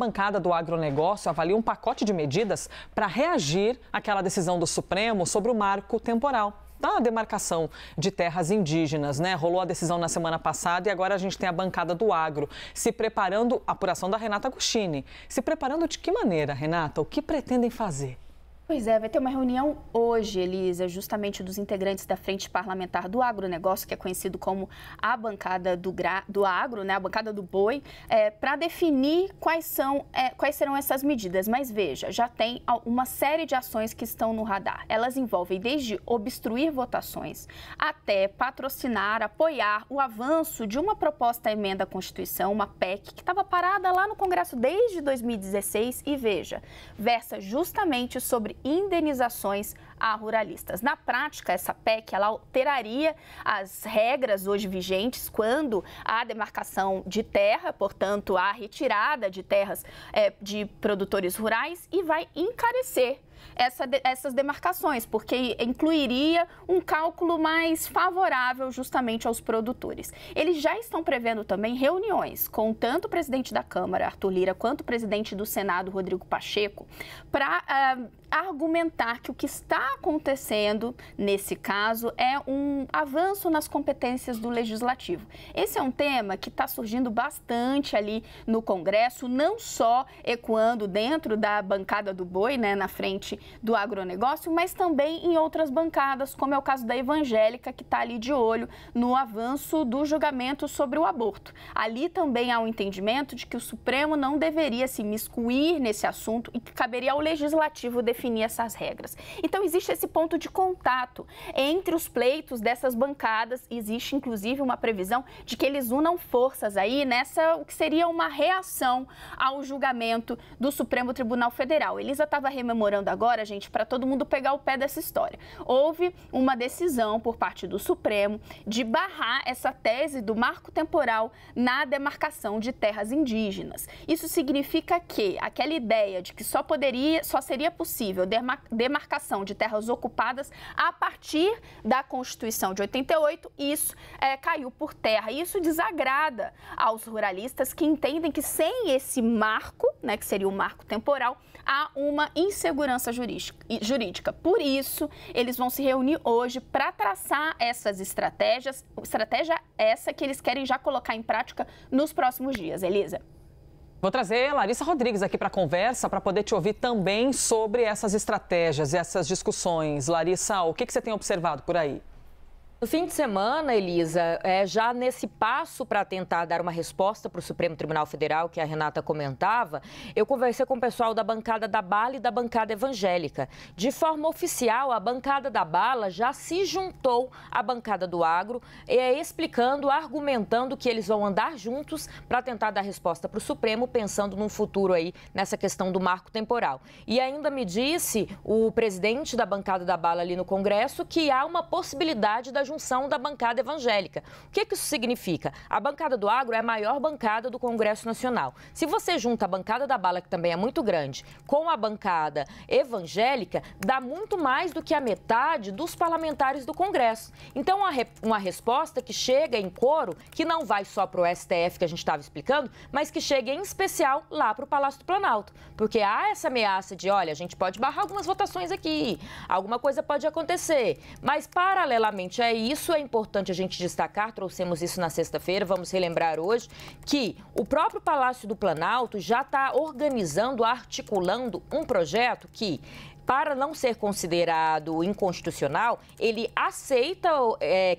bancada do agronegócio avalia um pacote de medidas para reagir àquela decisão do Supremo sobre o marco temporal da demarcação de terras indígenas, né? Rolou a decisão na semana passada e agora a gente tem a bancada do agro se preparando, a apuração da Renata Agostini. Se preparando de que maneira, Renata? O que pretendem fazer? Pois é, vai ter uma reunião hoje, Elisa, justamente dos integrantes da Frente Parlamentar do Agronegócio, que é conhecido como a bancada do agro, né, a bancada do boi, para definir quais serão essas medidas. Mas veja, já tem uma série de ações que estão no radar. Elas envolvem desde obstruir votações até patrocinar, apoiar o avanço de uma proposta emenda à Constituição, uma PEC, que estava parada lá no Congresso desde 2016 e, veja, versa justamente sobre indenizações a ruralistas. Na prática, essa PEC ela alteraria as regras hoje vigentes quando há demarcação de terra, portanto, a retirada de terras de produtores rurais e vai encarecer essas demarcações, porque incluiria um cálculo mais favorável justamente aos produtores. Eles já estão prevendo também reuniões com tanto o presidente da Câmara, Arthur Lira, quanto o presidente do Senado, Rodrigo Pacheco, para argumentar que o que está acontecendo nesse caso é um avanço nas competências do Legislativo. Esse é um tema que está surgindo bastante ali no Congresso, não só ecoando dentro da bancada do boi, né, na frente do agronegócio, mas também em outras bancadas, como é o caso da evangélica, que está ali de olho no avanço do julgamento sobre o aborto. Ali também há um entendimento de que o Supremo não deveria se miscuir nesse assunto e que caberia ao Legislativo definir essas regras. Então, existe esse ponto de contato entre os pleitos dessas bancadas. Existe, inclusive, uma previsão de que eles unam forças aí nessa, o que seria uma reação ao julgamento do Supremo Tribunal Federal. Elisa estava rememorando agora, gente, para todo mundo pegar o pé dessa história. Houve uma decisão por parte do Supremo de barrar essa tese do marco temporal na demarcação de terras indígenas. Isso significa que aquela ideia de que só seria possível demarcação de terras ocupadas a partir da Constituição de 88, isso caiu por terra. Isso desagrada aos ruralistas que entendem que sem esse marco, né, que seria o marco temporal, há uma insegurança jurídica. Por isso, eles vão se reunir hoje para traçar essas estratégias, estratégia essa que eles querem já colocar em prática nos próximos dias. Elisa. Vou trazer Larissa Rodrigues aqui para a conversa para poder te ouvir também sobre essas estratégias e essas discussões. Larissa, o que você tem observado por aí? No fim de semana, Elisa, já nesse passo para tentar dar uma resposta para o Supremo Tribunal Federal, que a Renata comentava, eu conversei com o pessoal da bancada da Bala e da bancada evangélica. De forma oficial, a bancada da Bala já se juntou à bancada do agro, explicando, argumentando que eles vão andar juntos para tentar dar resposta para o Supremo, pensando num futuro aí nessa questão do marco temporal. E ainda me disse o presidente da bancada da Bala ali no Congresso que há uma possibilidade da junção da bancada evangélica. O que isso significa? A bancada do agro é a maior bancada do Congresso Nacional. Se você junta a bancada da Bala, que também é muito grande, com a bancada evangélica, dá muito mais do que a metade dos parlamentares do Congresso. Então, uma resposta que chega em coro, que não vai só para o STF, que a gente estava explicando, mas que chega em especial lá para o Palácio do Planalto. Porque há essa ameaça de, olha, a gente pode barrar algumas votações aqui, alguma coisa pode acontecer. Mas, paralelamente a isso, é importante a gente destacar, trouxemos isso na sexta-feira, vamos relembrar hoje, que o próprio Palácio do Planalto já está organizando, articulando um projeto que, para não ser considerado inconstitucional, ele aceita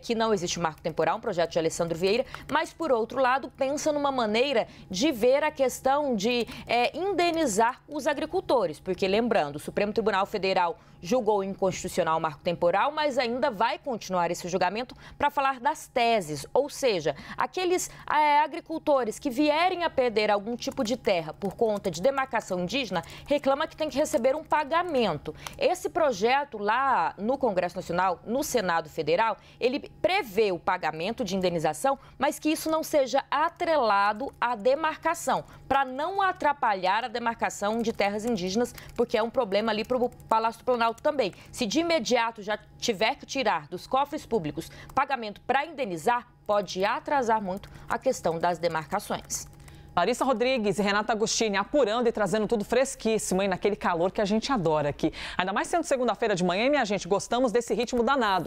que não existe marco temporal, um projeto de Alessandro Vieira, mas, por outro lado, pensa numa maneira de ver a questão de indenizar os agricultores. Porque, lembrando, o Supremo Tribunal Federal julgou inconstitucional o marco temporal, mas ainda vai continuar esse julgamento para falar das teses, ou seja, aqueles agricultores que vierem a perder algum tipo de terra por conta de demarcação indígena, reclama que tem que receber um pagamento. Esse projeto lá no Congresso Nacional, no Senado Federal, ele prevê o pagamento de indenização, mas que isso não seja atrelado à demarcação, para não atrapalhar a demarcação de terras indígenas, porque é um problema ali para o Palácio do Planalto também. Se de imediato já tiver que tirar dos cofres públicos pagamento para indenizar, pode atrasar muito a questão das demarcações. Larissa Rodrigues e Renata Agostini apurando e trazendo tudo fresquíssimo, hein? Naquele calor que a gente adora aqui. Ainda mais sendo segunda-feira de manhã, minha gente, gostamos desse ritmo danado.